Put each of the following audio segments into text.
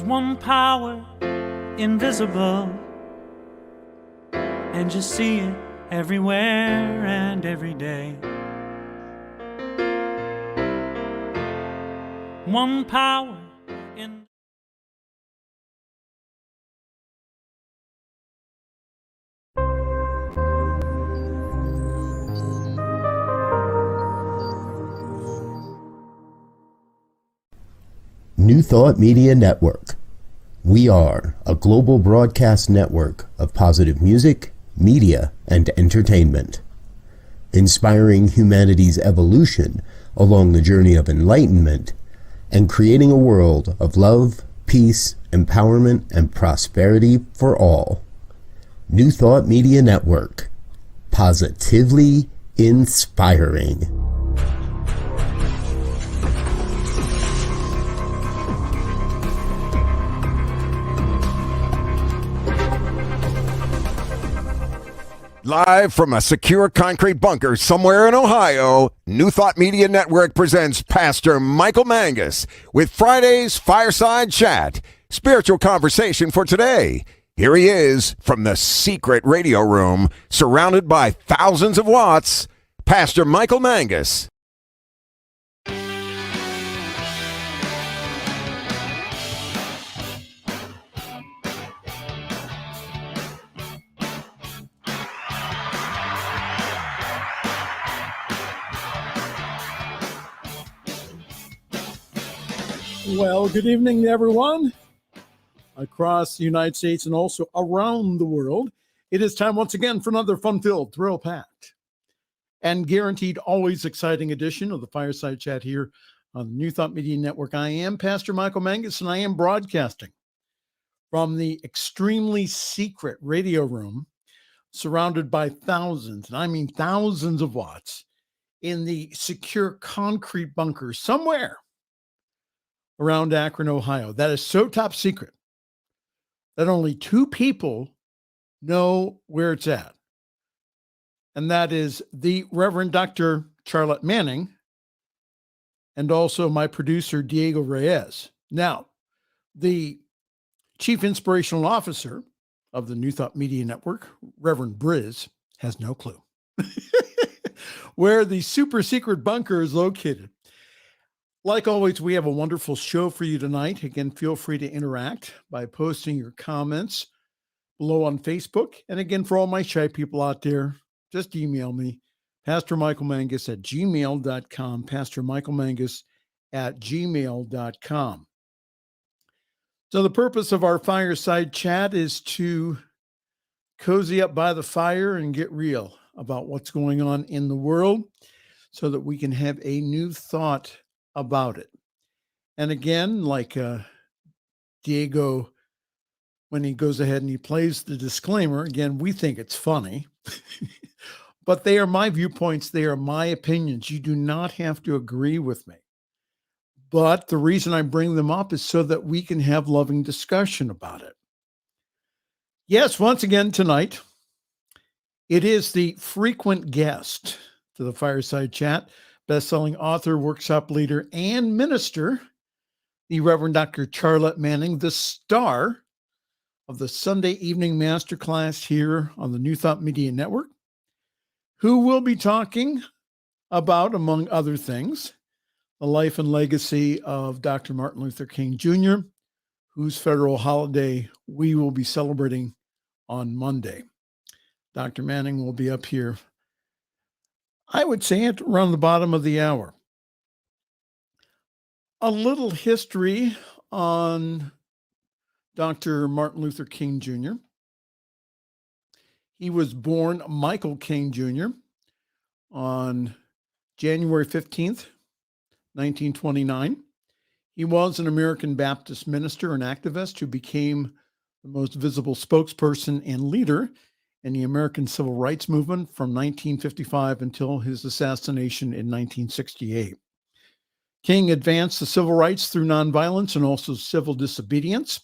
One power invisible, and you see it everywhere and every day. One power in New Thought Media Network. We are a global broadcast network of positive music, media, and entertainment, inspiring humanity's evolution along the journey of enlightenment and creating a world of love, peace, empowerment, and prosperity for all. New Thought Media Network. Positively inspiring. Live from a secure concrete bunker somewhere in Ohio, New Thought Media Network presents Pastor Michael Mangus with Friday's Fireside Chat, spiritual conversation for today. Here he is from the secret radio room, surrounded by thousands of watts, Pastor Michael Mangus. Well, good evening, everyone, across the United States and also around the world. It is time once again for another fun-filled, thrill-packed, and guaranteed always exciting edition of the Fireside Chat here on the New Thought Media Network. I am Pastor Michael Mangus, and I am broadcasting from the extremely secret radio room, surrounded by thousands, and I mean thousands of watts, in the secure concrete bunker somewhere around Akron, Ohio. That is so top secret that only two people know where it's at. And that is the Reverend Dr. Charlette Manning and also my producer, Diego Reyes. Now, the Chief Inspirational Officer of the New Thought Media Network, Reverend Briz, has no clue where the super secret bunker is located. Like always, we have a wonderful show for you tonight. Again, feel free to interact by posting your comments below on Facebook. And again, for all my shy people out there, just email me, pastormichaelmangus@gmail.com, pastormichaelmangus@gmail.com. So the purpose of our fireside chat is to cozy up by the fire and get real about what's going on in the world so that we can have a new thought about it. And again, like Diego, when he goes ahead and he plays the disclaimer, again, we think it's funny, but they are my viewpoints. They are my opinions. You do not have to agree with me. But the reason I bring them up is so that we can have loving discussion about it. Yes, once again tonight, it is the frequent guest to the Fireside Chat, best-selling author, workshop leader, and minister, the Reverend Dr. Charlette Manning, the star of the Sunday evening masterclass here on the New Thought Media Network, who will be talking about, among other things, the life and legacy of Dr. Martin Luther King Jr., whose federal holiday we will be celebrating on Monday. Dr. Manning will be up here, I would say, at around the bottom of the hour. A little history on Dr. Martin Luther King Jr. He was born Michael King Jr. on January 15th, 1929. He was an American Baptist minister and activist who became the most visible spokesperson and leader in the American Civil Rights Movement from 1955 until his assassination in 1968. King advanced the civil rights through nonviolence and also civil disobedience,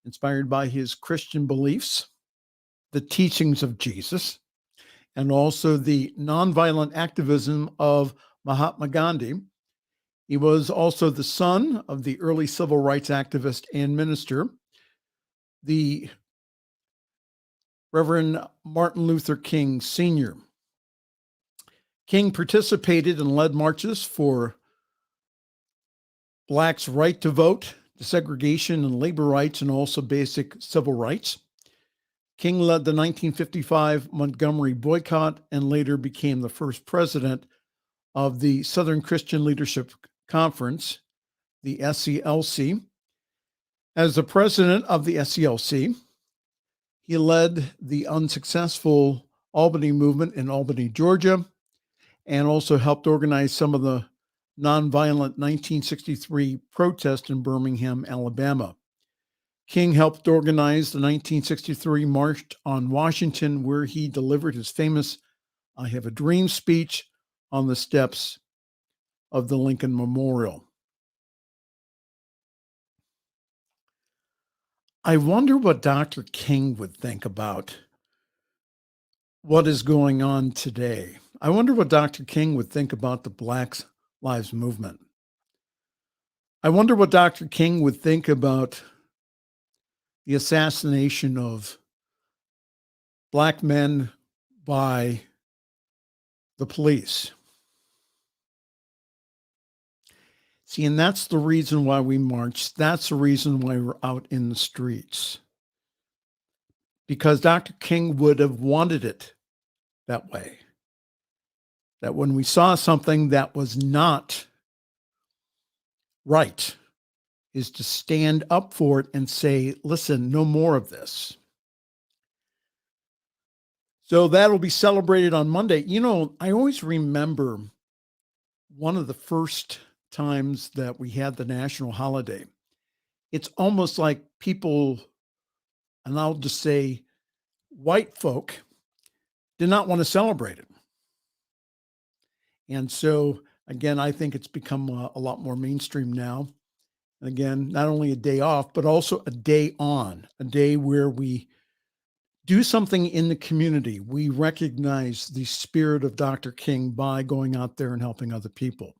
inspired by his Christian beliefs, the teachings of Jesus, and also the nonviolent activism of Mahatma Gandhi. He was also the son of the early civil rights activist and minister, the Reverend Martin Luther King Sr. King participated and led marches for Blacks' right to vote, desegregation and labor rights, and also basic civil rights. King led the 1955 Montgomery boycott and later became the first president of the Southern Christian Leadership Conference, the SCLC. As the president of the SCLC, he led the unsuccessful Albany movement in Albany, Georgia, and also helped organize some of the nonviolent 1963 protests in Birmingham, Alabama. King helped organize the 1963 March on Washington, where he delivered his famous "I Have a Dream" speech on the steps of the Lincoln Memorial. I wonder what Dr. King would think about what is going on today. I wonder what Dr. King would think about the Black Lives Movement. I wonder what Dr. King would think about the assassination of Black men by the police. See, and that's the reason why we march. That's the reason why we're out in the streets. Because Dr. King would have wanted it that way. That when we saw something that was not right, is to stand up for it and say, listen, no more of this. So that'll be celebrated on Monday. You know, I always remember one of the first times that we had the national holiday. It's almost like people, and I'll just say white folk, did not want to celebrate it. And so, again, I think it's become a lot more mainstream now. And again, not only a day off, but also a day on, a day where we do something in the community. We recognize the spirit of Dr. King by going out there and helping other people.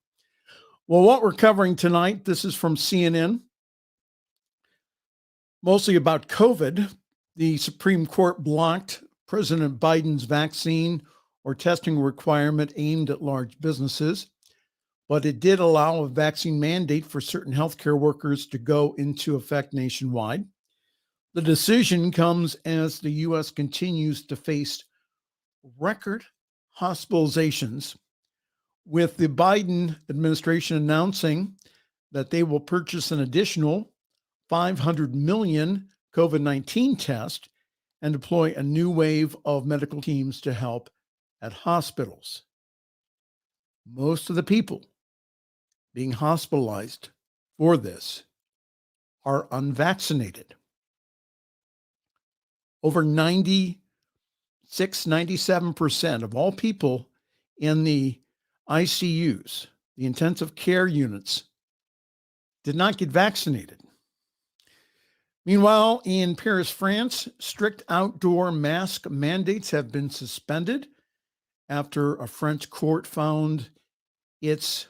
Well, what we're covering tonight, this is from CNN, mostly about COVID. The Supreme Court blocked President Biden's vaccine or testing requirement aimed at large businesses, but it did allow a vaccine mandate for certain healthcare workers to go into effect nationwide. The decision comes as the U.S. continues to face record hospitalizations, with the Biden administration announcing that they will purchase an additional 500 million COVID-19 tests and deploy a new wave of medical teams to help at hospitals. Most of the people being hospitalized for this are unvaccinated. Over 97% of all people in the ICUs, the intensive care units, did not get vaccinated. Meanwhile, in Paris, France, strict outdoor mask mandates have been suspended after a French court found its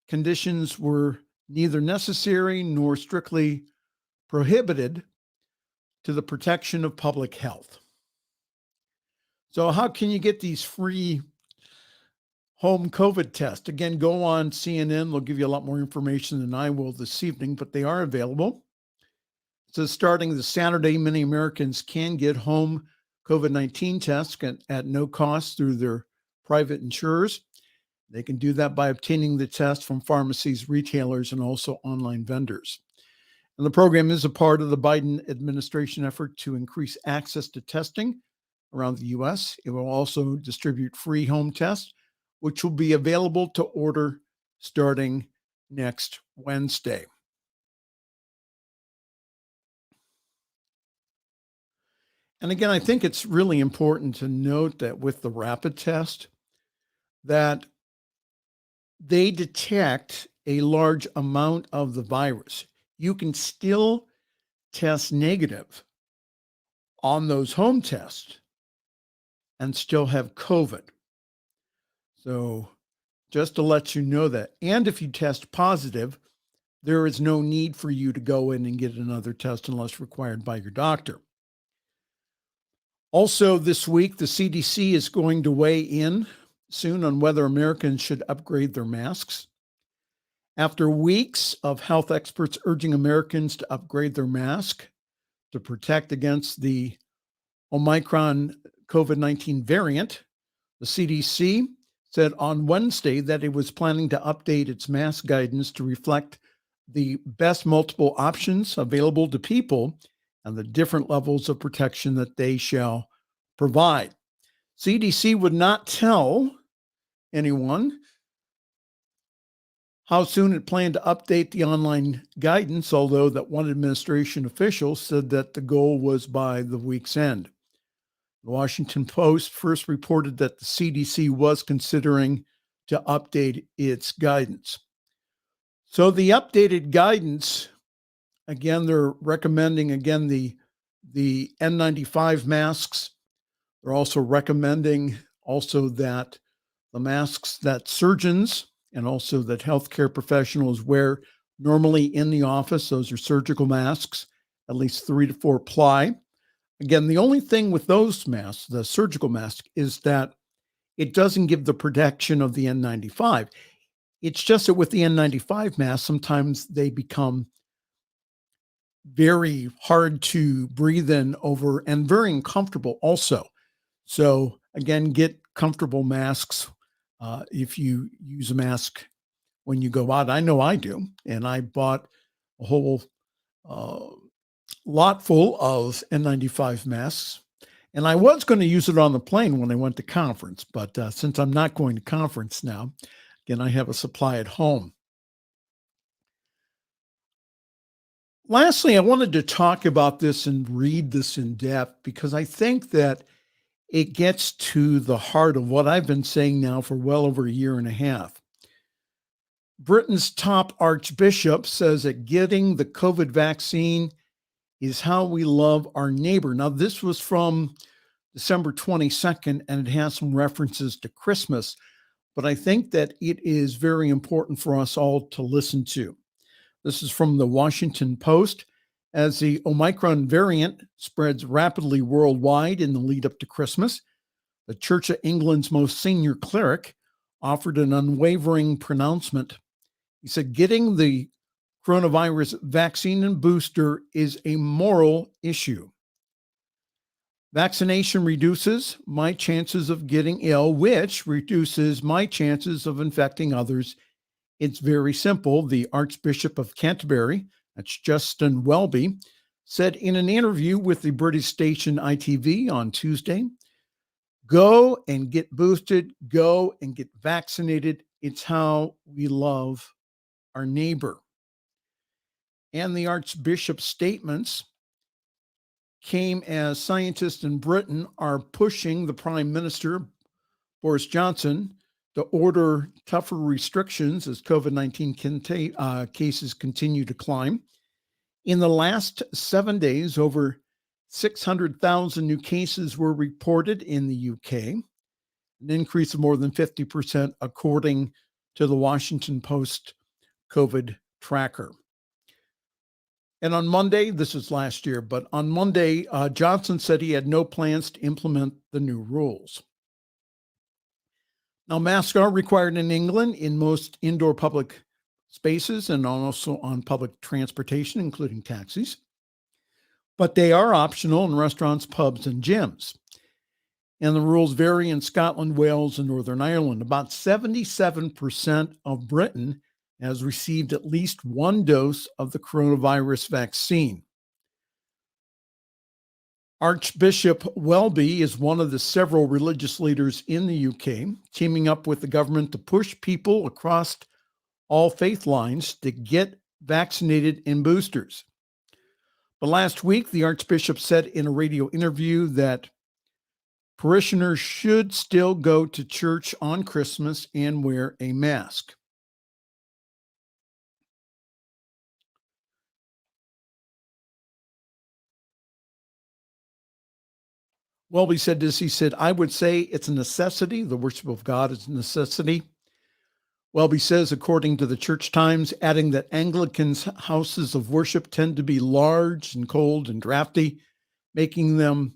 conditions were neither necessary nor strictly prohibited to the protection of public health. So how can you get these free home COVID tests? Again, go on CNN. They'll give you a lot more information than I will this evening, but they are available. So starting this Saturday, many Americans can get home COVID-19 tests at no cost through their private insurers. They can do that by obtaining the test from pharmacies, retailers, and also online vendors. And the program is a part of the Biden administration effort to increase access to testing around the U.S. It will also distribute free home tests, which will be available to order starting next Wednesday. And again, I think it's really important to note that with the rapid test, that they detect a large amount of the virus. You can still test negative on those home tests and still have COVID. So just to let you know that. And if you test positive, there is no need for you to go in and get another test unless required by your doctor. Also this week, the CDC is going to weigh in soon on whether Americans should upgrade their masks. After weeks of health experts urging Americans to upgrade their mask to protect against the Omicron COVID-19 variant, the CDC said on Wednesday that it was planning to update its mask guidance to reflect the best multiple options available to people and the different levels of protection that they shall provide. CDC would not tell anyone how soon it planned to update the online guidance, although that one administration official said that the goal was by the week's end. The Washington Post first reported that the CDC was considering to update its guidance. So the updated guidance, again, they're recommending, again, the N95 masks. They're also recommending that the masks that surgeons and also that healthcare professionals wear normally in the office, those are surgical masks, at least 3 to 4 ply. Again, the only thing with those masks, the surgical mask, is that it doesn't give the protection of the N95. It's just that with the N95 mask, sometimes they become very hard to breathe in over and very uncomfortable also. So again, get comfortable masks if you use a mask when you go out. I know I do, and I bought a whole lot full of N95 masks, and I was going to use it on the plane when I went to conference, but since I'm not going to conference now, again, I have a supply at home. Lastly, I wanted to talk about this and read this in depth because I think that it gets to the heart of what I've been saying now for well over a year and a half. Britain's top archbishop says that getting the COVID vaccine is how we love our neighbor. Now, this was from December 22nd, and it has some references to Christmas, but I think that it is very important for us all to listen to. This is from the Washington Post. As the Omicron variant spreads rapidly worldwide in the lead up to Christmas, the Church of England's most senior cleric offered an unwavering pronouncement. He said, getting the coronavirus vaccine and booster is a moral issue. Vaccination reduces my chances of getting ill, which reduces my chances of infecting others. It's very simple. The Archbishop of Canterbury, that's Justin Welby, said in an interview with the British station ITV on Tuesday, go and get boosted, go and get vaccinated. It's how we love our neighbor. And the Archbishop's statements came as scientists in Britain are pushing the Prime Minister, Boris Johnson, to order tougher restrictions as COVID-19 cases continue to climb. In the last 7 days, over 600,000 new cases were reported in the UK, an increase of more than 50% according to the Washington Post COVID tracker. And on Monday, this is last year, but on Monday, Johnson said he had no plans to implement the new rules. Now, masks are required in England in most indoor public spaces and also on public transportation, including taxis. But they are optional in restaurants, pubs, and gyms. And the rules vary in Scotland, Wales, and Northern Ireland. About 77% of Britain has received at least one dose of the coronavirus vaccine. Archbishop Welby is one of the several religious leaders in the UK, teaming up with the government to push people across all faith lines to get vaccinated in boosters. But last week, the Archbishop said in a radio interview that parishioners should still go to church on Christmas and wear a mask. Welby said this, he said, I would say it's a necessity. The worship of God is a necessity. Welby says, according to the Church Times, adding that Anglicans' houses of worship tend to be large and cold and drafty, making them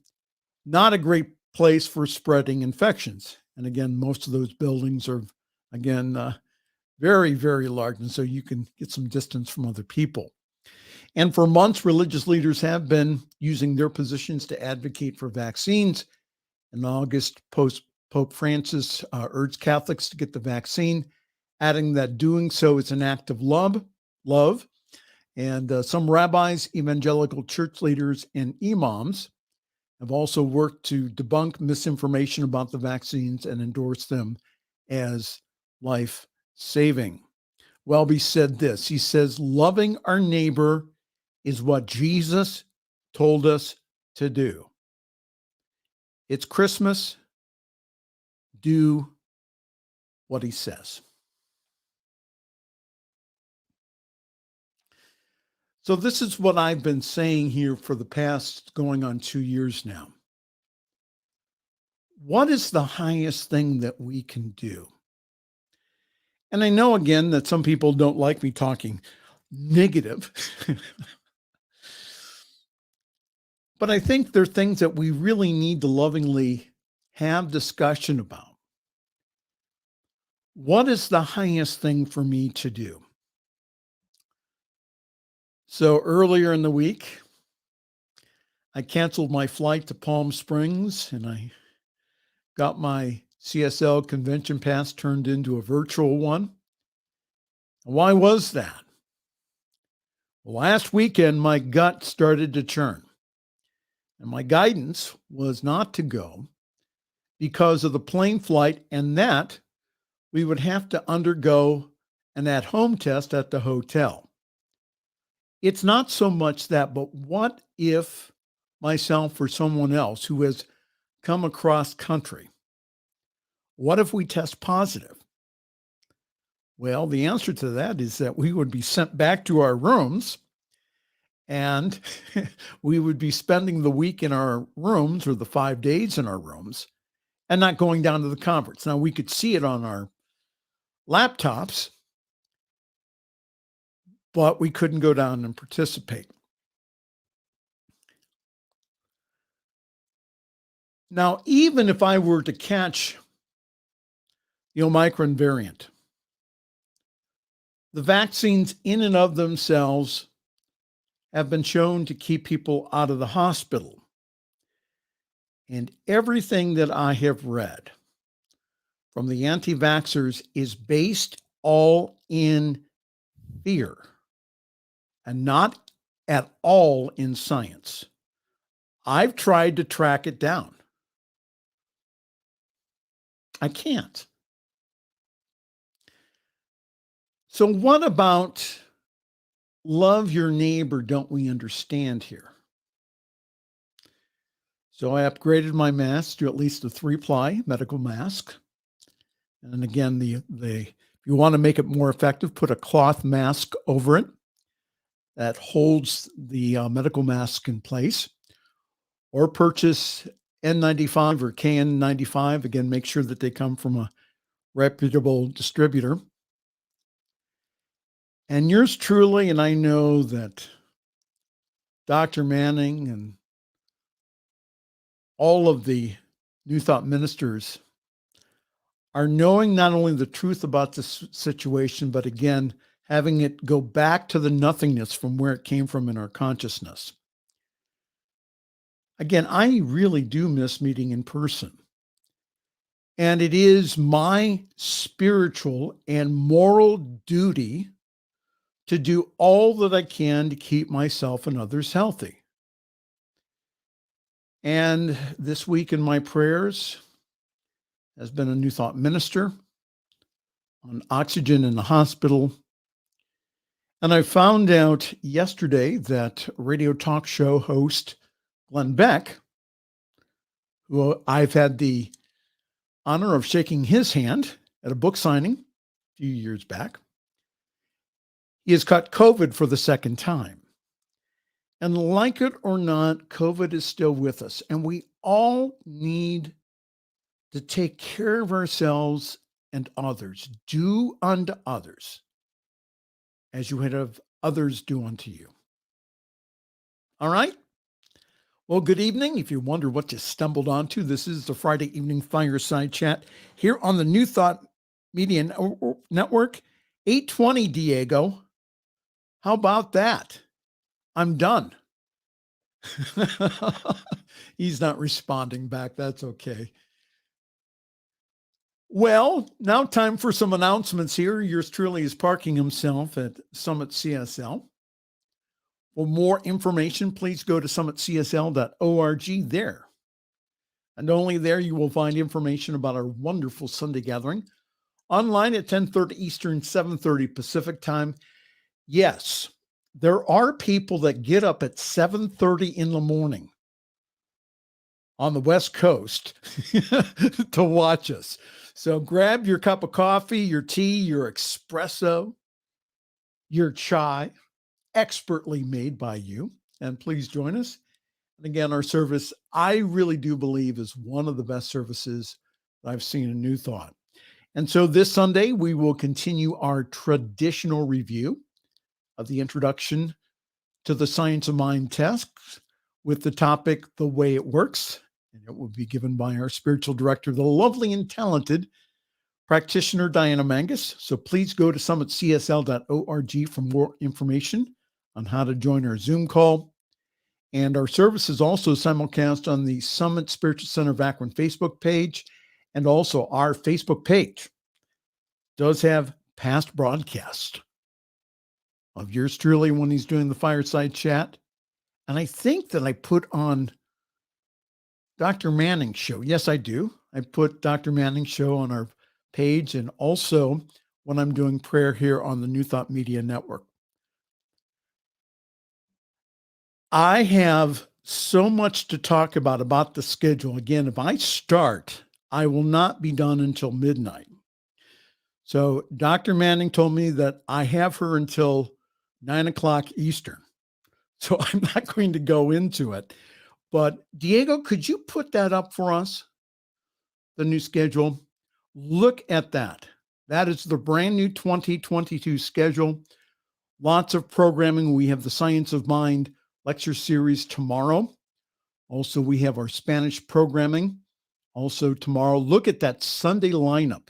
not a great place for spreading infections. And again, most of those buildings are, very, very large. And so you can get some distance from other people. And for months, religious leaders have been using their positions to advocate for vaccines. In August, Pope Francis urged Catholics to get the vaccine, adding that doing so is an act of love. And some rabbis, evangelical church leaders, and imams have also worked to debunk misinformation about the vaccines and endorse them as life-saving. Welby said this. He says, loving our neighbor is what Jesus told us to do. It's Christmas. Do what he says. So this is what I've been saying here for the past going on 2 years now. What is the highest thing that we can do? And I know, again, that some people don't like me talking negative. But I think there are things that we really need to lovingly have discussion about. What is the highest thing for me to do? So earlier in the week, I canceled my flight to Palm Springs and I got my CSL convention pass turned into a virtual one. Why was that? Well, last weekend, my gut started to churn. And my guidance was not to go because of the plane flight and that we would have to undergo an at-home test at the hotel. It's not so much that, but what if myself or someone else who has come across country, what if we test positive? Well, the answer to that is that we would be sent back to our rooms and we would be spending the week in our rooms or the 5 days in our rooms and not going down to the conference. Now, we could see it on our laptops, but we couldn't go down and participate. Now, even if I were to catch the Omicron variant, the vaccines in and of themselves have been shown to keep people out of the hospital. And everything that I have read from the anti-vaxxers is based all in fear and not at all in science. I've tried to track it down. I can't. So what about love your neighbor, don't we understand here? So I upgraded my mask to at least a 3-ply medical mask. And again, if you want to make it more effective, put a cloth mask over it that holds the medical mask in place, or purchase N95 or KN95. Again, make sure that they come from a reputable distributor. And yours truly, and I know that Dr. Manning and all of the New Thought ministers are knowing not only the truth about this situation, but again, having it go back to the nothingness from where it came from in our consciousness. Again, I really do miss meeting in person. And it is my spiritual and moral duty to do all that I can to keep myself and others healthy. And this week in my prayers has been a New Thought minister on oxygen in the hospital. And I found out yesterday that radio talk show host Glenn Beck, who I've had the honor of shaking his hand at a book signing a few years back, he has caught COVID for the second time. And like it or not, COVID is still with us. And we all need to take care of ourselves and others. Do unto others as you would have others do unto you. All right? Well, good evening. If you wonder what you stumbled onto, this is the Friday evening Fireside Chat here on the New Thought Media Network. 8:20, Diego. How about that? I'm done. He's not responding back. That's okay. Well, now time for some announcements here. Yours truly is parking himself at Summit CSL. For more information, please go to summitcsl.org there. And only there you will find information about our wonderful Sunday gathering. Online at 10:30 Eastern, 7:30 Pacific time. Yes, there are people that get up at 7:30 in the morning on the West Coast to watch us. So grab your cup of coffee, your tea, your espresso, your chai, expertly made by you, and please join us. And again, our service, I really do believe, is one of the best services that I've seen in New Thought. And so this Sunday, we will continue our traditional review of the introduction to the Science of Mind test with the topic, The Way It Works. And it will be given by our spiritual director, the lovely and talented practitioner, Diana Mangus. So please go to summitcsl.org for more information on how to join our Zoom call. And our service is also simulcast on the Summit Spiritual Center of Akron Facebook page, and also our Facebook page does have past broadcasts of yours truly when he's doing the Fireside Chat. And I think that I put on Dr. Manning's show. Yes, I do. I put Dr. Manning's show on our page, and also when I'm doing prayer here on the New Thought Media Network. I have so much to talk about the schedule. Again, if I start, I will not be done until midnight. So Dr. Manning told me that I have her until 9 o'clock Eastern. So I'm not going to go into it. But Diego, could you put that up for us? The new schedule. Look at that. That is the brand new 2022 schedule. Lots of programming. We have the Science of Mind lecture series tomorrow. Also, we have our Spanish programming also tomorrow. Look at that Sunday lineup.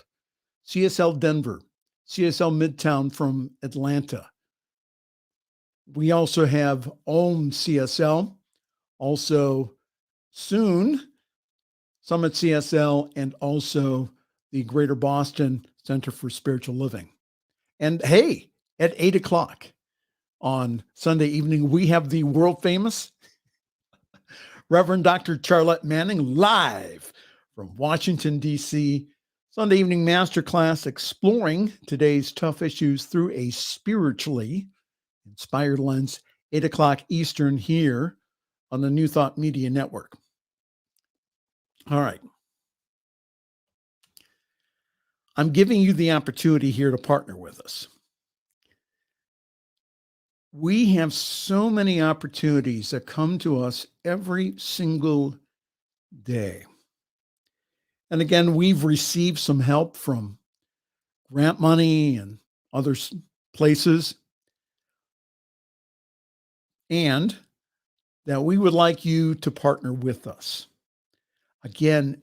CSL Denver, CSL Midtown from Atlanta. We also have OM CSL, also soon Summit CSL, and also the Greater Boston Center for Spiritual Living. And hey, at 8 o'clock on Sunday evening, we have the world famous Reverend Dr. Charlette Manning live from Washington, D.C. Sunday evening masterclass exploring today's tough issues through a spiritually inspired lens, 8 o'clock Eastern here on the New Thought Media Network. All right. I'm giving you the opportunity here to partner with us. We have so many opportunities that come to us every single day. And again, we've received some help from grant money and other places. And that we would like you to partner with us. Again,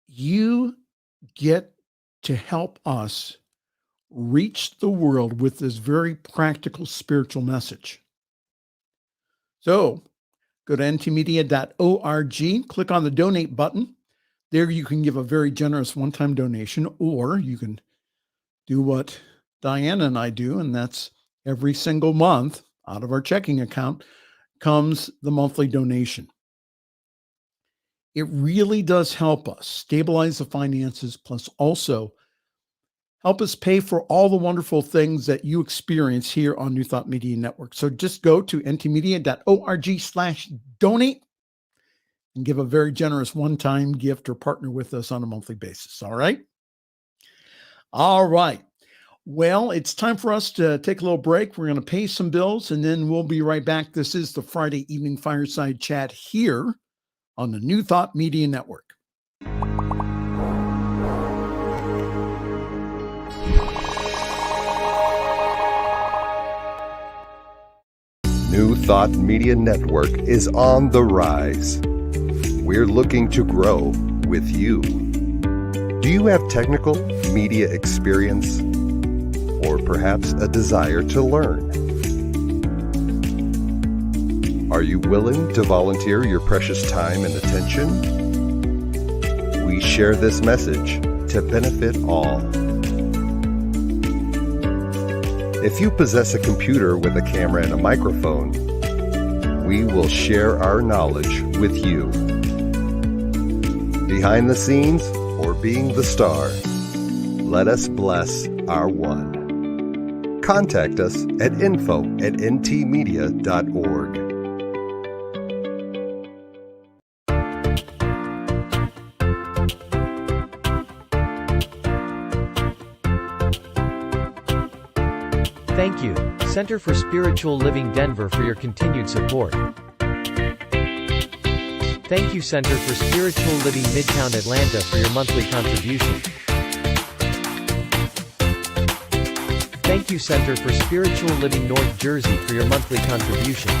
you get to help us reach the world with this very practical spiritual message. So go to ntmedia.org, click on the donate button. There you can give a very generous one-time donation, or you can do what Diana and I do, and that's every single month out of our checking account comes the monthly donation. It really does help us stabilize the finances, plus also help us pay for all the wonderful things that you experience here on New Thought Media Network. So just go to ntmedia.org/donate and give a very generous one-time gift or partner with us on a monthly basis. All right? All right. Well, it's time for us to take a little break. We're going to pay some bills, and then we'll be right back. This is the Friday Evening Fireside Chat here on the New Thought Media Network. New Thought Media Network is on the rise. We're looking to grow with you. Do you have technical media experience, or perhaps a desire to learn? Are you willing to volunteer your precious time and attention? We share this message to benefit all. If you possess a computer with a camera and a microphone, we will share our knowledge with you. Behind the scenes or being the star, let us bless our one. Contact us at info@ntmedia.org. Thank you, Center for Spiritual Living Denver, for your continued support. Thank you, Center for Spiritual Living Midtown Atlanta, for your monthly contribution. Thank you, Center for Spiritual Living North Jersey, for your monthly contribution.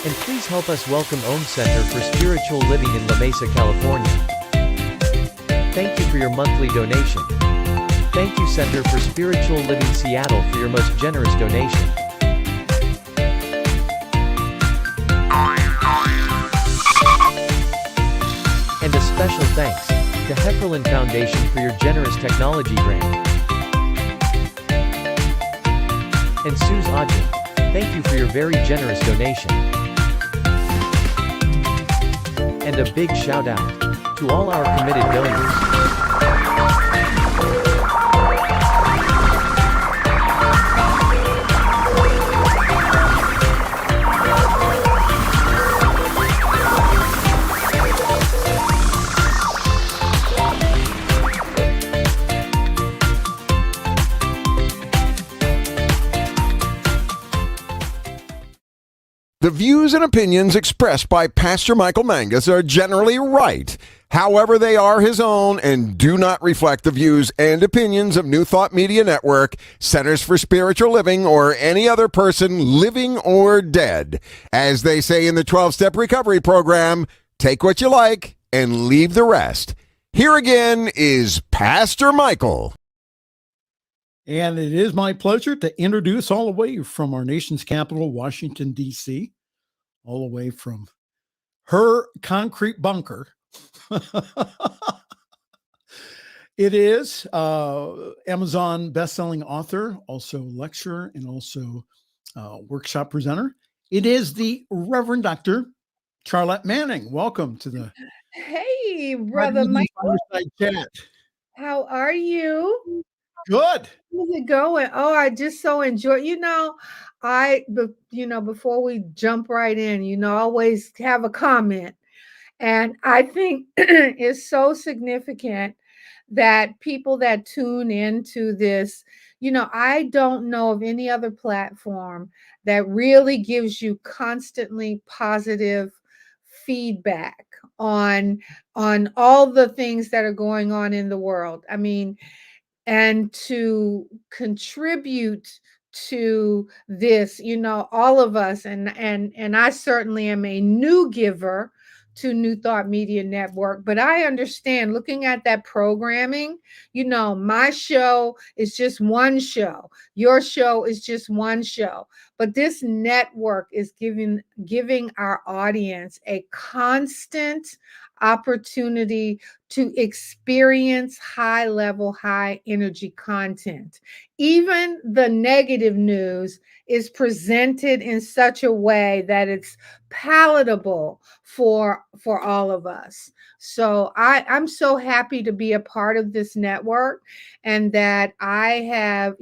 And please help us welcome Om Center for Spiritual Living in La Mesa, California. Thank you for your monthly donation. Thank you, Center for Spiritual Living Seattle, for your most generous donation. And a special thanks to Hefferland Foundation for your generous technology grant. And Suze Odgen, thank you for your very generous donation. And a big shout out to all our committed donors. The views and opinions expressed by Pastor Michael Mangus are generally right. However, they are his own and do not reflect the views and opinions of New Thought Media Network, Centers for Spiritual Living, or any other person living or dead. As they say in the 12-Step Recovery Program, take what you like and leave the rest. Here again is Pastor Michael. And it is my pleasure to introduce, all the way from our nation's capital, Washington, D.C., all the way from her concrete bunker. It is Amazon bestselling author, also lecturer, and also workshop presenter. It is the Reverend Dr. Charlette Manning. Welcome to the Hey, brother Michael. Fireside Chat. How are you? Good. How's it going? Oh, I just so enjoy. Before we jump right in, I always have a comment, and I think it's so significant that people that tune into this, I don't know of any other platform that really gives you constantly positive feedback on all the things that are going on in the world. I mean, and to contribute to this, all of us, and I certainly am a new giver to New Thought Media Network, but I understand, looking at that programming, my show is just one show. Your show is just one show. but this network is giving our audience a constant opportunity to experience high level, high energy content. Even the negative news is presented in such a way that it's palatable for all of us. So I'm so happy to be a part of this network, and that I have,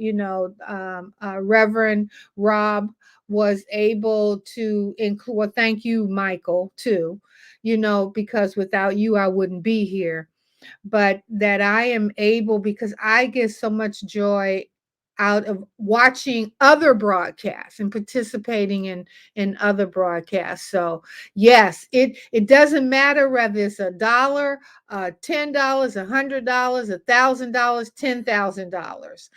Reverend Rob was able to include. Well, thank you, Michael, too, because without you, I wouldn't be here. But that I am able, because I get so much joy out of watching other broadcasts and participating in other broadcasts. So yes, it doesn't matter whether it's $1, $10, $100, $1,000, $10,000.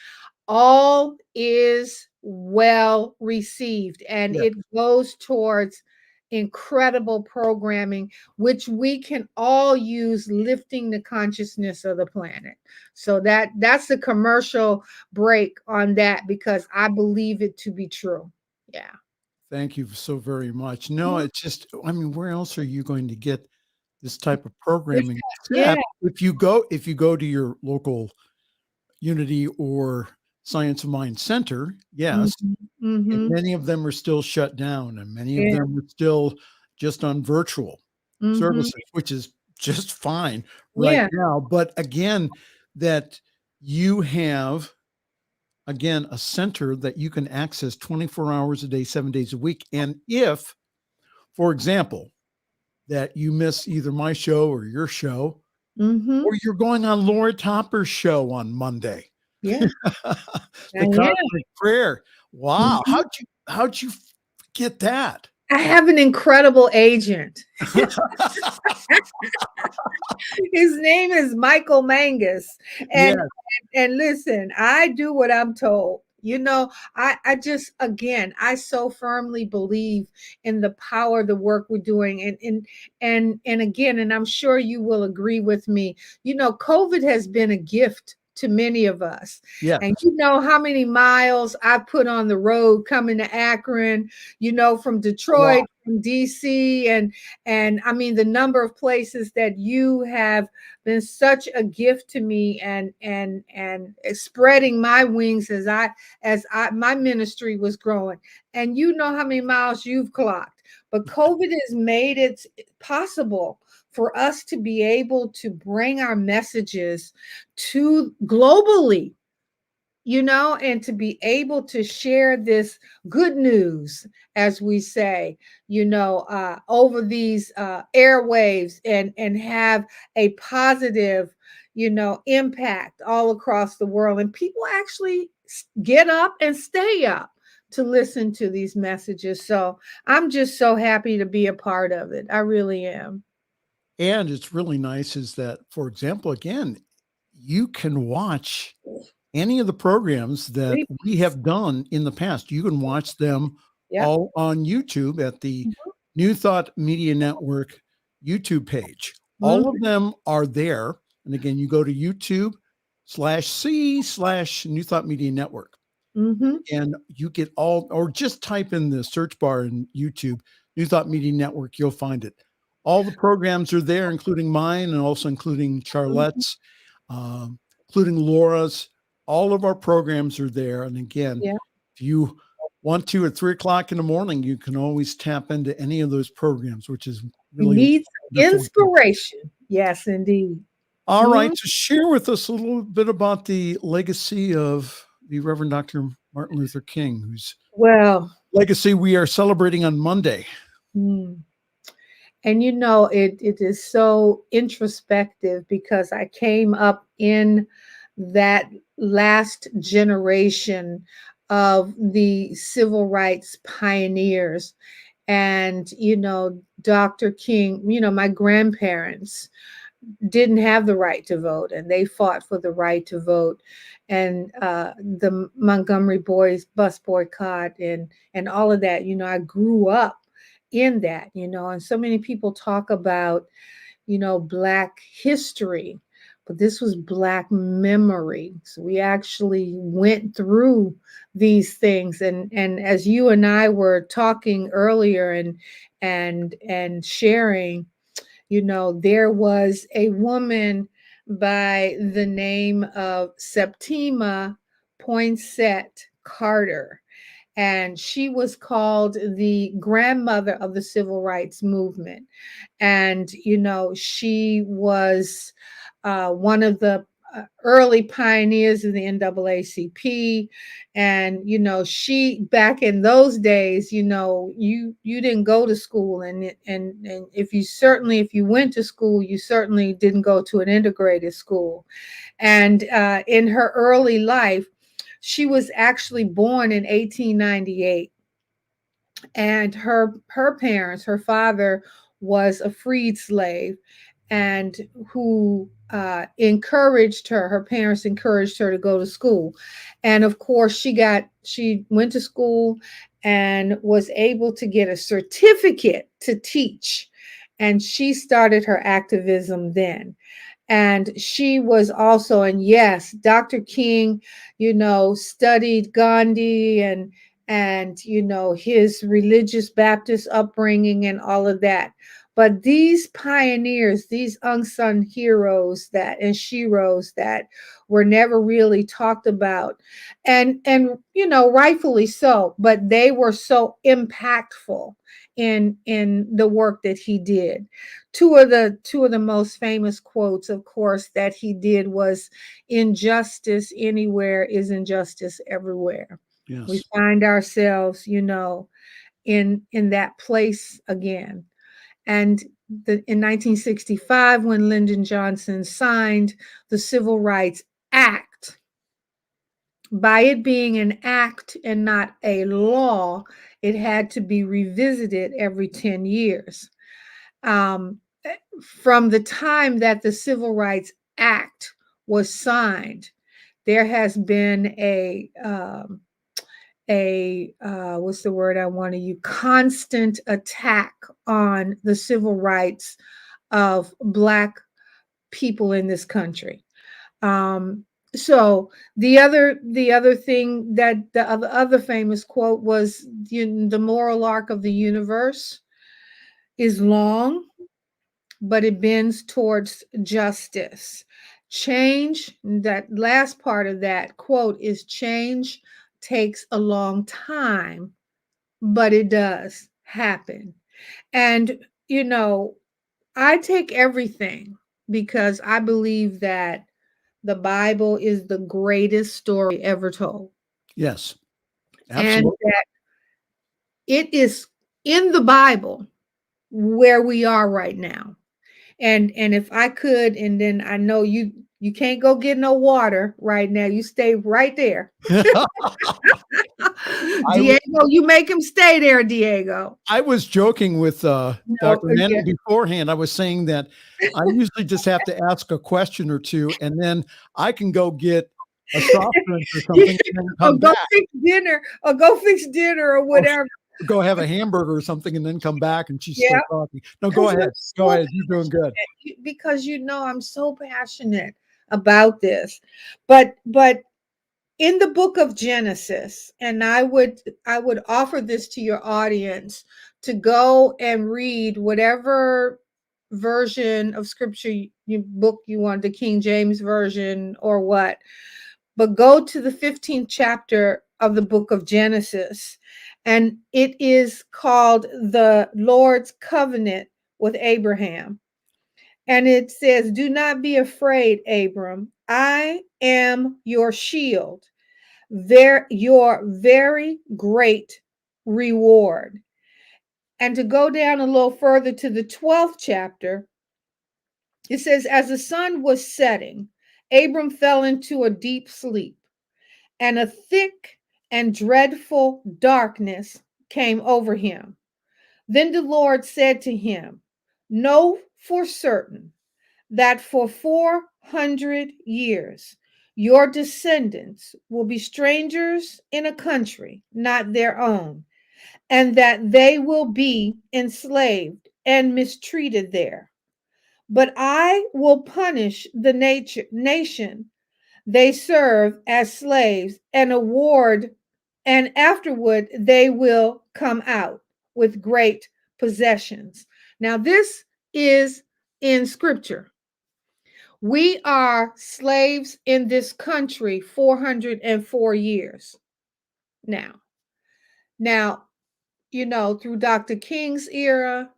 All is well received, and Yeah. it goes towards incredible programming, which we can all use lifting the consciousness of the planet. So that's a commercial break on that, because I believe it to be true. Yeah. Thank you so very much. No, it's just, I mean, where else are you going to get this type of programming? Yeah. Except if you go to your local Unity or Science of Mind Center, yes, and Mm-hmm. many of them are still shut down, and many of Yeah. them are still just on virtual Mm-hmm. services, which is just fine right Yeah. now. But again, that you have again a center that you can access 24 hours a day, 7 days a week. And if, for example, that you miss either my show or your show, Mm-hmm. or you're going on Laura Topper's show on Monday, Yeah. the Yeah. cosmic prayer. Wow. Mhm. How'd you get that? I have an incredible agent. His name is Michael Mangus. Yeah. And listen, I do what I'm told. I just, again, I so firmly believe in the power of the work we're doing. And again, and I'm sure you will agree with me, COVID has been a gift to many of us. Yeah. And you know how many miles I put on the road coming to Akron, from Detroit, from DC, and I mean the number of places that you have been such a gift to me, and spreading my wings as my ministry was growing. And you know how many miles you've clocked. But COVID has made it possible for us to be able to bring our messages to globally, and to be able to share this good news, as we say, over these airwaves, and have a positive, impact all across the world. And people actually get up and stay up to listen to these messages. So I'm just so happy to be a part of it. I really am. And it's really nice is that, for example, again, you can watch any of the programs that we have done in the past. You can watch them all on YouTube at the New Thought Media Network YouTube page. All of them are there. And again, you go to YouTube/C/New Thought Media Network. And you get all, or just type in the search bar in YouTube, New Thought Media Network, you'll find it. All the programs are there, including mine, and also including Charlette's, including Laura's. All of our programs are there. And again, if you want to at 3:00 in the morning, you can always tap into any of those programs, which is really needs inspiration. Yes, indeed. All right. So share with us a little bit about the legacy of the Reverend Dr. Martin Luther King, whose legacy we are celebrating on Monday. And it is so introspective, because I came up in that last generation of the civil rights pioneers. And, Dr. King, my grandparents didn't have the right to vote, and they fought for the right to vote. And the Montgomery boys bus boycott and all of that, I grew up in that, and so many people talk about, Black history. but this was Black memory. So we actually went through these things, and as you and I were talking earlier and sharing, there was a woman by the name of Septima Poinsett Carter, and she was called the grandmother of the civil rights movement. And she was one of the early pioneers of the NAACP. And she, back in those days, you didn't go to school, and if you went to school, you certainly didn't go to an integrated school. And in her early life, she was actually born in 1898, and her parents, her father was a freed slave, and who encouraged her parents encouraged her to go to school. And of course she went to school and was able to get a certificate to teach, and she started her activism then. And she was also, and yes, Dr. King, studied Gandhi and his religious Baptist upbringing and all of that. But these pioneers, these unsung heroes and sheroes that were never really talked about, and rightfully so, but they were so impactful in the work that he did. Two of the most famous quotes, of course, that he did was, "Injustice anywhere is injustice everywhere." Yes. We find ourselves, in that place again. And in 1965, when Lyndon Johnson signed the Civil Rights Act, by it being an act and not a law, it had to be revisited every 10 years. From the time that the Civil Rights Act was signed, there has been a what's the word I want to use? Constant attack on the civil rights of Black people in this country. So the other thing, that the other famous quote was, "The moral arc of the universe is long, but it bends towards justice. Change," that last part of that quote is, "Change takes a long time, but it does happen." And, I take everything, because I believe that the Bible is the greatest story ever told. Yes. And Absolutely. that it is in the Bible where we are right now. And if I could, and then I know you can't go get no water right now. You stay right there. Diego, you make him stay there, Diego. I was joking with Dr. Manning beforehand. I was saying that I usually just have to ask a question or two, and then I can go get a soft drink or something, and then come back. Go fix dinner or whatever. Go have a hamburger or something, and then come back, and she's still talking. No, go ahead. Go ahead. You're doing good. Because I'm so passionate about this. But in the book of Genesis, and I would offer this to your audience to go and read whatever version of scripture book you want, the King James version or what, but go to the 15th chapter of the book of Genesis, and it is called the Lord's Covenant with Abraham. And it says, "Do not be afraid, Abram. I am your shield, your very great reward." And to go down a little further to the 12th chapter, it says, "As the sun was setting, Abram fell into a deep sleep, and a thick and dreadful darkness came over him. Then the Lord said to him, know for certain that for 400 years your descendants will be strangers in a country not their own, and that they will be enslaved and mistreated there. But I will punish the nation they serve as slaves and afterward they will come out with great possessions. Now, this is in scripture. We are slaves in this country 404 years now. Now, through Dr. King's era,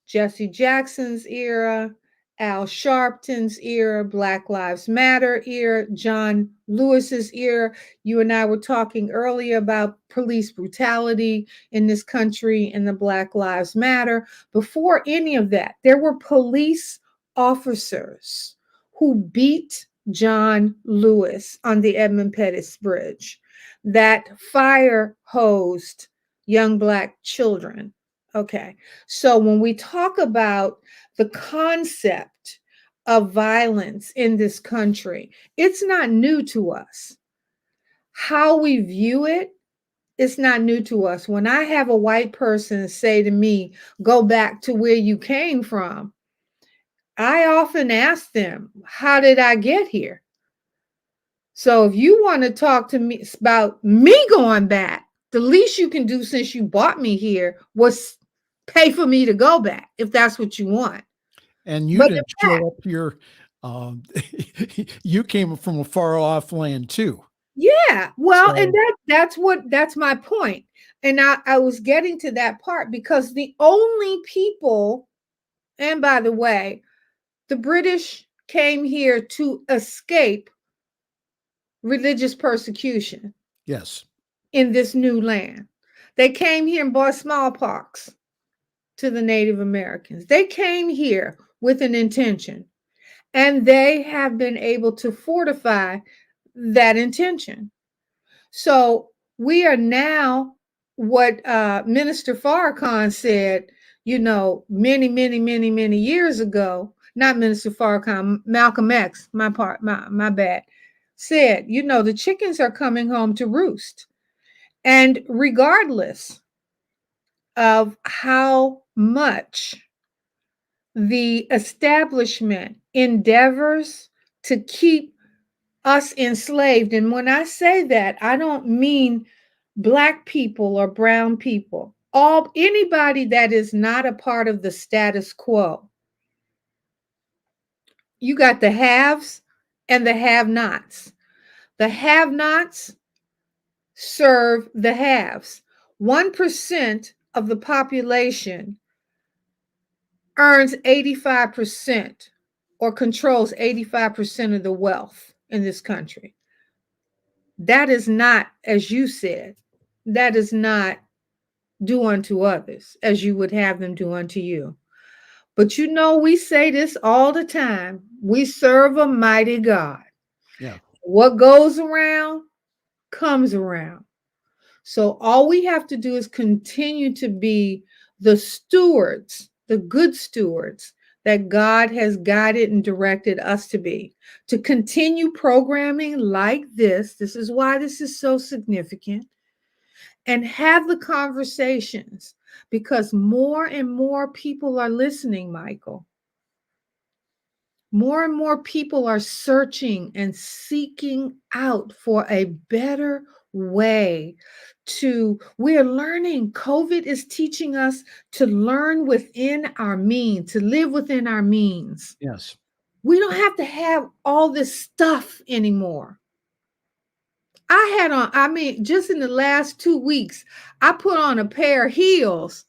Jesse Jackson's era, Al Sharpton's era, Black Lives Matter era, John Lewis's era. You and I were talking earlier about police brutality in this country and the Black Lives Matter. Before any of that, there were police officers who beat John Lewis on the Edmund Pettus Bridge, that fire hosed young Black children. Okay. So when we talk about the concept of violence in this country, it's not new to us. How we view it, it's not new to us. When I have a white person say to me, go back to where you came from, I often ask them, how did I get here? So if you want to talk to me about me going back, the least you can do since you brought me here was pay for me to go back, if that's what you want. And you didn't show up here. You came from a far off land too. Yeah. Well, and that's my point. And I was getting to that part because the only people, and by the way, the British came here to escape religious persecution. Yes. In this new land. They came here and brought smallpox to the Native Americans. They came here with an intention, and they have been able to fortify that intention. So we are now what Minister Farrakhan said, many years ago, not Minister Farrakhan, Malcolm X, my bad, said, the chickens are coming home to roost. And regardless of how much the establishment endeavors to keep us enslaved, and when I say that, I don't mean Black people or brown people, anybody that is not a part of the status quo. You got the haves and the have-nots. The have-nots serve the haves. 1% of the population earns 85% or controls 85% of the wealth in this country. That is not, as you said, that is not do unto others as you would have them do unto you. But we say this all the time. We serve a mighty God. Yeah. What goes around comes around. So all we have to do is continue to be the stewards, the good stewards that God has guided and directed us to be, to continue programming like this. This is why this is so significant. And have the conversations, because more and more people are listening, Michael. More and more people are searching and seeking out for a better way we're learning. COVID is teaching us to learn within our means, to live within our means. Yes. We don't have to have all this stuff anymore. Just in the last 2 weeks, I put on a pair of heels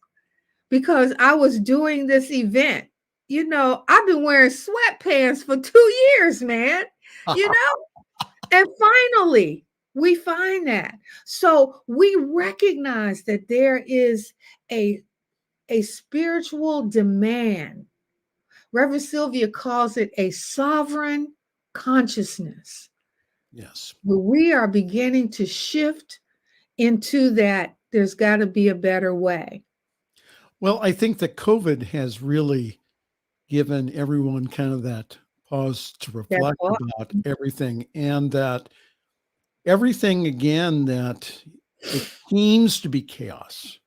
because I was doing this event. I've been wearing sweatpants for 2 years, man, and finally we find that. So we recognize that there is a spiritual demand. Reverend Sylvia calls it a sovereign consciousness. Yes. Where we are beginning to shift into that. There's got to be a better way. Well, I think that COVID has really given everyone kind of that pause to reflect about everything, and that everything, again, that it seems to be chaos,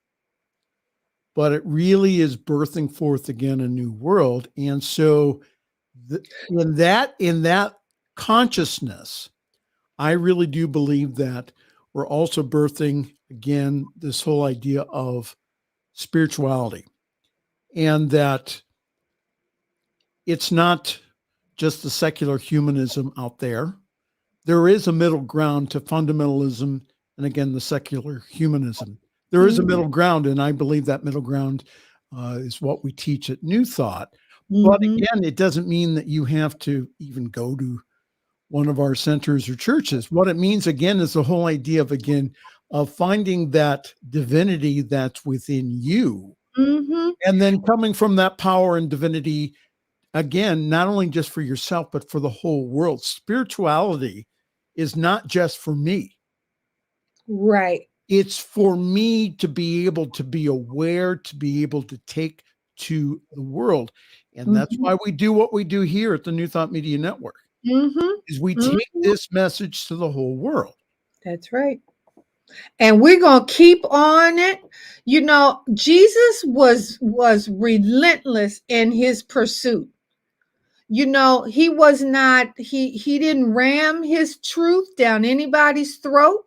but it really is birthing forth again a new world. And so in that consciousness, I really do believe that we're also birthing again this whole idea of spirituality, and that it's not just the secular humanism out there. There is a middle ground to fundamentalism and again the secular humanism. There is a middle ground, and I believe that middle ground is what we teach at New Thought. But again, it doesn't mean that you have to even go to one of our centers or churches. What it means, again, is the whole idea of finding that divinity that's within you, and then coming from that power and divinity, again, not only just for yourself, but for the whole world. Spirituality is not just for me. Right. It's for me to be able to be aware, to be able to take to the world. And that's why we do what we do here at the New Thought Media Network, is we take this message to the whole world. That's right. And we're going to keep on it. You know, Jesus was relentless in his pursuit. You know, he was not, he didn't ram his truth down anybody's throat.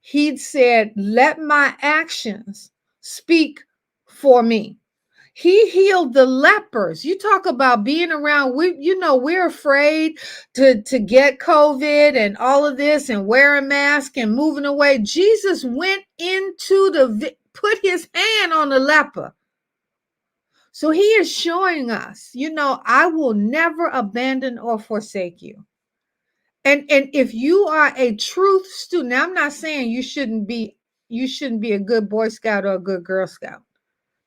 He said, let my actions speak for me. He healed the lepers. You talk about being around, we're afraid to get COVID and all of this and wearing masks and moving away. Jesus went into put his hand on the leper. So he is showing us, I will never abandon or forsake you. And if you are a truth student, now I'm not saying you shouldn't be a good Boy Scout or a good Girl Scout,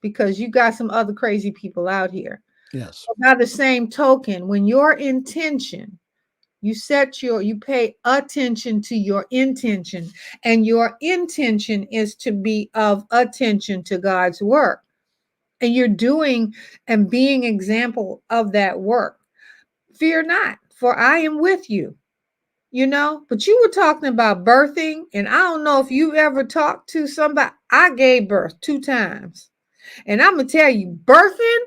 because you got some other crazy people out here. Yes. But by the same token, when your intention, you pay attention to your intention, and your intention is to be of attention to God's work. And you're doing and being example of that work. Fear not, for I am with you. But you were talking about birthing, and I don't know if you ever talked to somebody. I gave birth 2 times. And I'm going to tell you, birthing,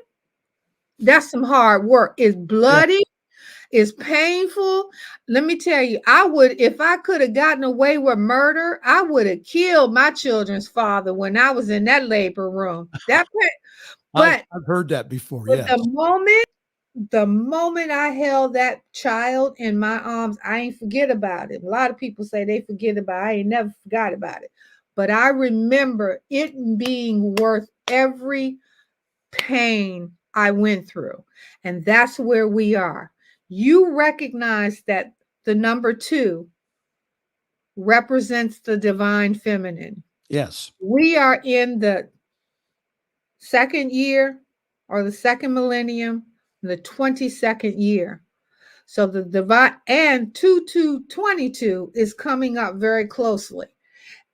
that's some hard work. It's bloody. It's painful. Let me tell you, if I could have gotten away with murder, I would have killed my children's father when I was in that labor room. But I've heard that before. But Yes. the moment I held that child in my arms, I ain't forget about it. A lot of people say they forget about it. I ain't never forgot about it. But I remember it being worth every pain I went through. And that's where we are. You recognize that the number 2 represents the divine feminine. Yes. We are in the second year or the second millennium, the 22nd year. So the divine, and 2222 is coming up very closely.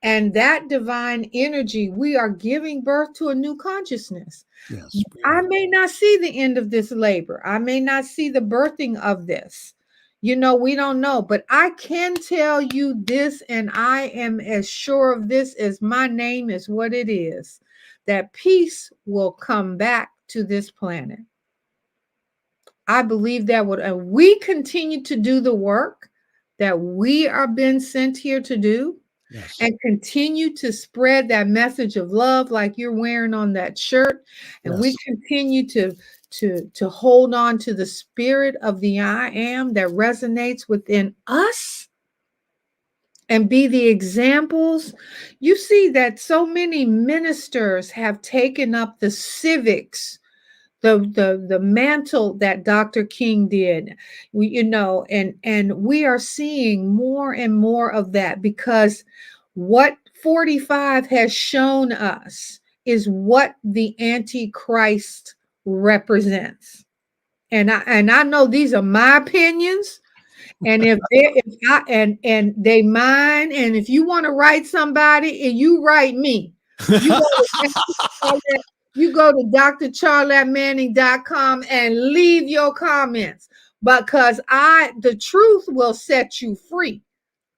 And that divine energy, we are giving birth to a new consciousness. Yes. I may not see the end of this labor. I may not see the birthing of this. We don't know. But I can tell you this, and I am as sure of this as my name is what it is, that peace will come back to this planet. I believe that and we continue to do the work that we are being sent here to do. Yes. And continue to spread that message of love like you're wearing on that shirt. And yes, we continue to hold on to the spirit of the I am that resonates within us and be the examples. You see that so many ministers have taken up the civics, the mantle that Dr. King did, and we are seeing more and more of that, because what 45 has shown us is what the Antichrist represents. And I know these are my opinions, and if they mine, and if you want to write somebody, and you write me, you go to drcharlettemanning.com and leave your comments, because the truth will set you free.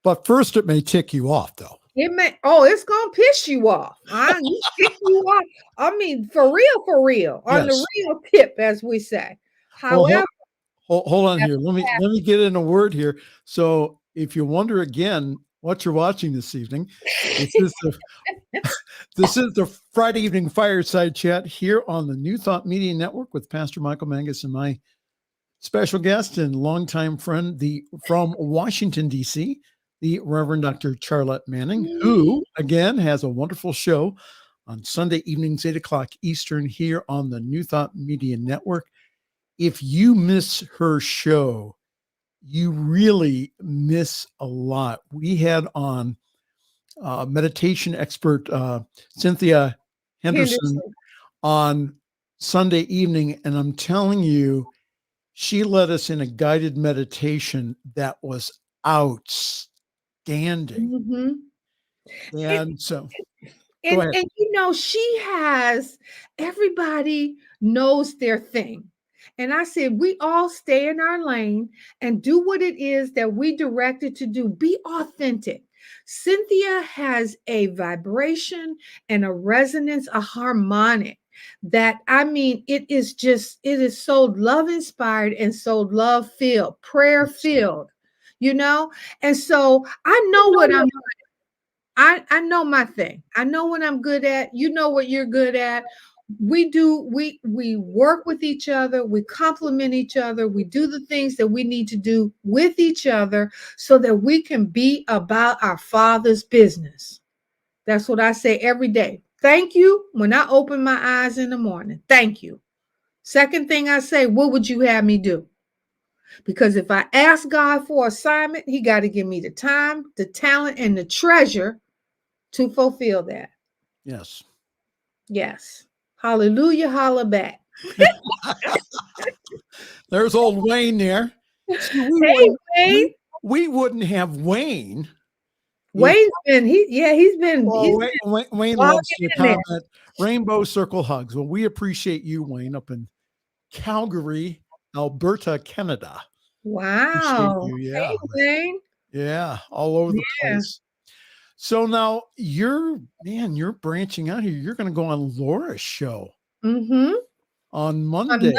But first, it may tick you off, though. It's going to piss you off. Tick you off. I mean, for real, on the real tip, as we say. However, hold on here. Let me get in a word here. So if you wonder again what you're watching this evening, this is the this is the Friday evening fireside chat here on the New Thought Media Network with Pastor Michael Mangus and my special guest and longtime friend, from Washington, D.C., the Reverend Dr. Charlette Manning, who, again, has a wonderful show on Sunday evenings, 8 o'clock Eastern, here on the New Thought Media Network. If you miss her show, you really miss a lot. We had on meditation expert Cynthia Henderson on Sunday evening, and I'm telling you, she led us in a guided meditation that was outstanding. And so, go ahead. And she has, everybody knows their thing. And I said, we all stay in our lane and do what it is that we directed to do. Be authentic. Cynthia has a vibration and a resonance, a harmonic that, it is so love inspired and so love filled, prayer filled, And so I know what I know my thing. I know what I'm good at. You know what you're good at. We work with each other. We complement each other. We do the things that we need to do with each other so that we can be about our Father's business. That's what I say every day. Thank you when I open my eyes in the morning. Thank you. Second thing I say, what would you have me do? Because if I ask God for assignment, he got to give me the time, the talent, and the treasure to fulfill that. Yes. Yes. Hallelujah. Holla back. There's old Wayne there. See, Wayne. We wouldn't have Wayne. Wayne's been, Wayne loves to comment rainbow circle hugs. Well, we appreciate you, Wayne, up in Calgary, Alberta, Canada. Wow. Yeah. Hey, Wayne. Yeah, all over the place. So now you're branching out here. You're going to go on Laura's show on Monday.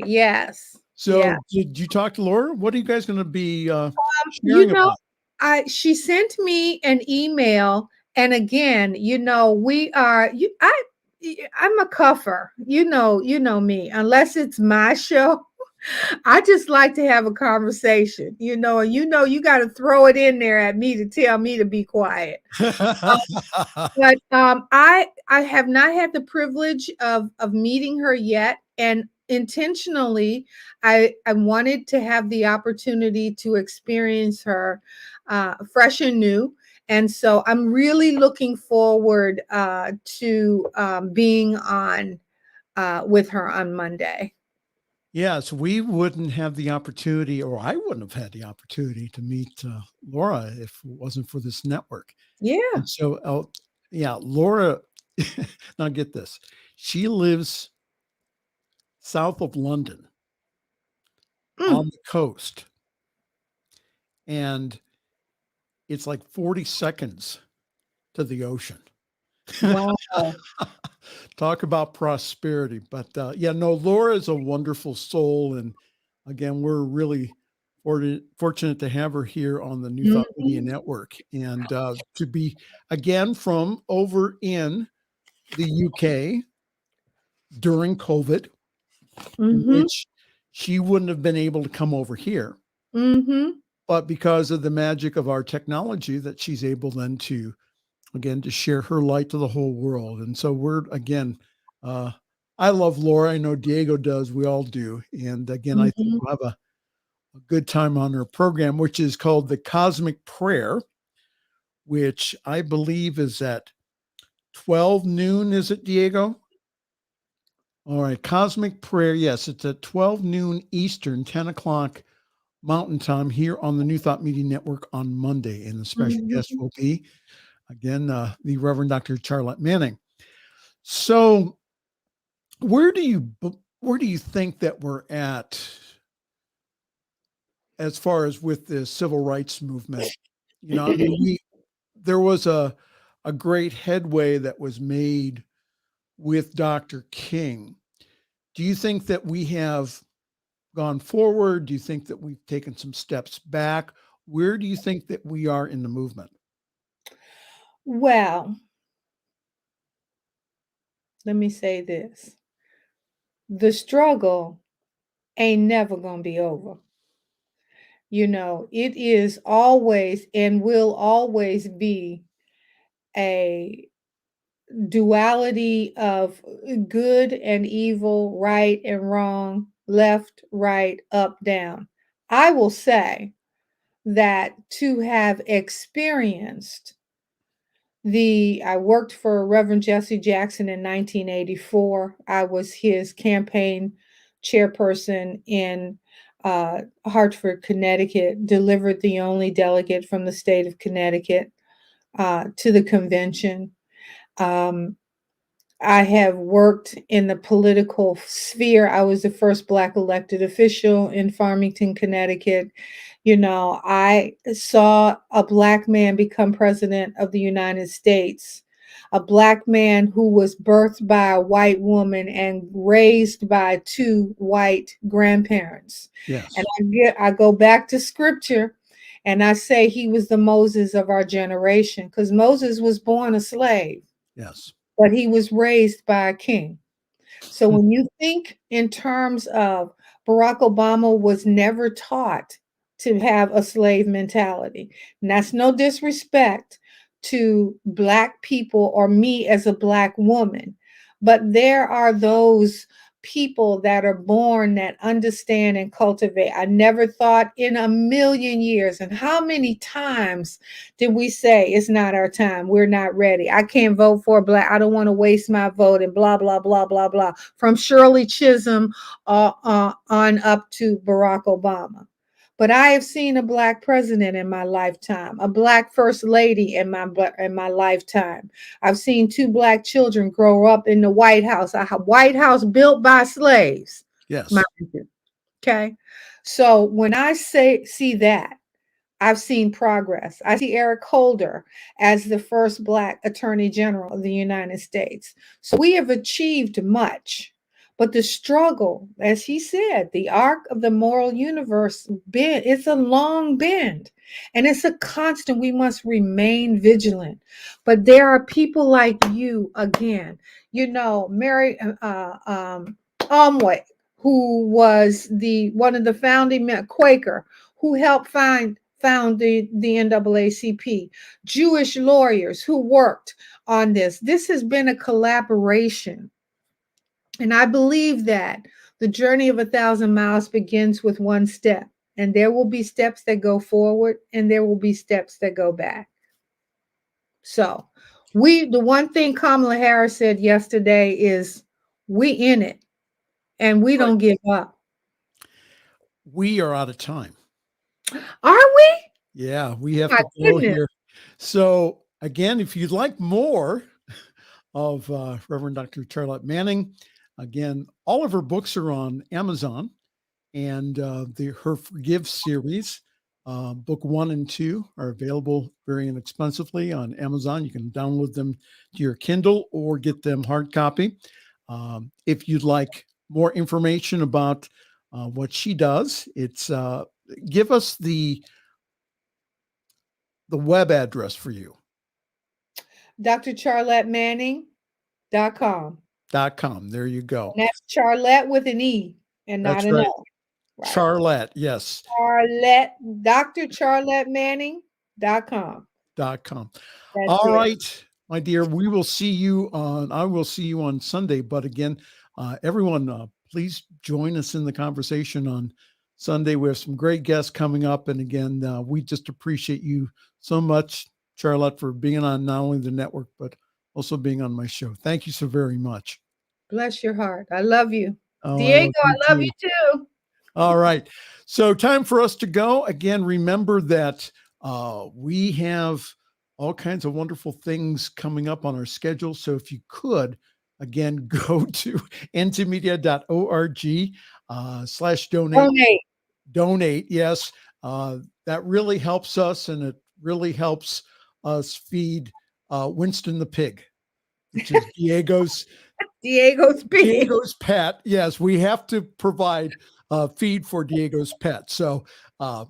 Yes. So did you talk to Laura? What are you guys going to be sharing about? She sent me an email, and again, we are. I'm a cuffer. You know me. Unless it's my show, I just like to have a conversation. And you got to throw it in there at me to tell me to be quiet. But I have not had the privilege of meeting her yet, and intentionally, I wanted to have the opportunity to experience her fresh and new. And so I'm really looking forward to being on with her on Monday. Yes, we wouldn't have the opportunity, or I wouldn't have had the opportunity to meet Laura if it wasn't for this network. Yeah. And so, Laura, now get this. She lives south of London on the coast. And it's like 40 seconds to the ocean. Wow. Talk about prosperity. But Laura is a wonderful soul. And again, we're really fortunate to have her here on the New Thought Media Network, and to be again from over in the UK during COVID, which she wouldn't have been able to come over here. But because of the magic of our technology, that she's able then to share her light to the whole world. And so we're, again, I love Laura. I know Diego does. We all do. And again, I think we'll have a good time on her program, which is called The Cosmic Prayer, which I believe is at 12 noon. Is it, Diego? All right. Cosmic Prayer. Yes, it's at 12 noon Eastern, 10 o'clock Mountain Time here on the New Thought Media Network on Monday. And the special guest will be, again, the Reverend Dr. Charlette Manning. So where do you think that we're at as far as with the civil rights movement? There was a great headway that was made with Dr. King. Do you think that we have gone forward? Do you think that we've taken some steps back? Where do you think that we are in the movement? Well, let me say this. The struggle ain't never going to be over. It is always and will always be a duality of good and evil, right and wrong, left, right, up, down. I will say that to have experienced I worked for Reverend Jesse Jackson in 1984. I was his campaign chairperson in Hartford, Connecticut, delivered the only delegate from the state of Connecticut to the convention. I have worked in the political sphere. I was the first Black elected official in Farmington, Connecticut. I saw a Black man become president of the United States, a Black man who was birthed by a white woman and raised by two white grandparents. Yes. And I go back to scripture and I say he was the Moses of our generation, because Moses was born a slave. Yes. But he was raised by a king. So when you think in terms of Barack Obama was never taught to have a slave mentality, and that's no disrespect to Black people or me as a Black woman, but there are those people that are born that understand and cultivate. I never thought in a million years. And how many times did we say it's not our time? We're not ready. I can't vote for a Black. I don't want to waste my vote and blah, blah, blah, blah, blah. From Shirley Chisholm on up to Barack Obama. But I have seen a Black president in my lifetime, a Black first lady in my lifetime. I've seen two Black children grow up in the White House, a White House built by slaves. Yes. Okay. So when I see that, I've seen progress. I see Eric Holder as the first Black Attorney General of the United States. So we have achieved much. But the struggle, as he said, the arc of the moral universe bend, it's a long bend. And it's a constant. We must remain vigilant. But there are people like you, again, Mary Almway, who was one of the founding Quaker, who helped found the NAACP, Jewish lawyers who worked on this. This has been a collaboration. And I believe that the journey of 1,000 miles begins with one step, and there will be steps that go forward and there will be steps that go back. So the one thing Kamala Harris said yesterday is we in it and we don't give up. We are out of time. Are we? Yeah, we have to go here. So again, if you'd like more of Reverend Dr. Charlette Manning, again, all of her books are on Amazon, and her Forgive series, book 1 and 2 are available very inexpensively on Amazon. You can download them to your Kindle or get them hard copy. If you'd like more information about what she does, it's give us the web address for you. drcharlettemanning.com. There you go. And that's Charlette with an E and not an O. Right. Charlette, yes. Charlette, drcharlettemanning.com. All right, my dear, I will see you on Sunday. But again, everyone, please join us in the conversation on Sunday. We have some great guests coming up. And again, we just appreciate you so much, Charlette, for being on not only the network, but also being on my show. Thank you so very much. Bless your heart. I love you. Oh, Diego, I love you too. All right. So time for us to go. Again, remember that we have all kinds of wonderful things coming up on our schedule. So if you could, again, go to ntmedia.org/donate. Donate. Yes. That really helps us, and it really helps us feed Winston the pig, which is Diego's pet. Yes, we have to provide feed for Diego's pet. So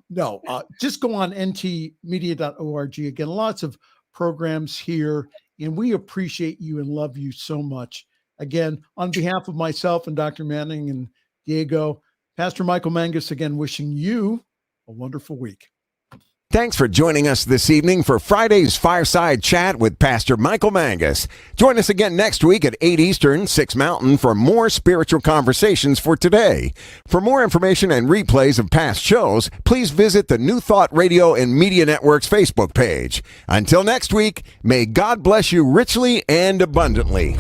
no, just go on ntmedia.org. Again, lots of programs here, and we appreciate you and love you so much. Again, on behalf of myself and Dr. Manning and Diego, Pastor Michael Mangus, again, wishing you a wonderful week. Thanks for joining us this evening for Friday's Fireside Chat with Pastor Michael Mangus. Join us again next week at 8 Eastern, 6 Mountain for more spiritual conversations for today. For more information and replays of past shows, please visit the New Thought Radio and Media Network's Facebook page. Until next week, may God bless you richly and abundantly.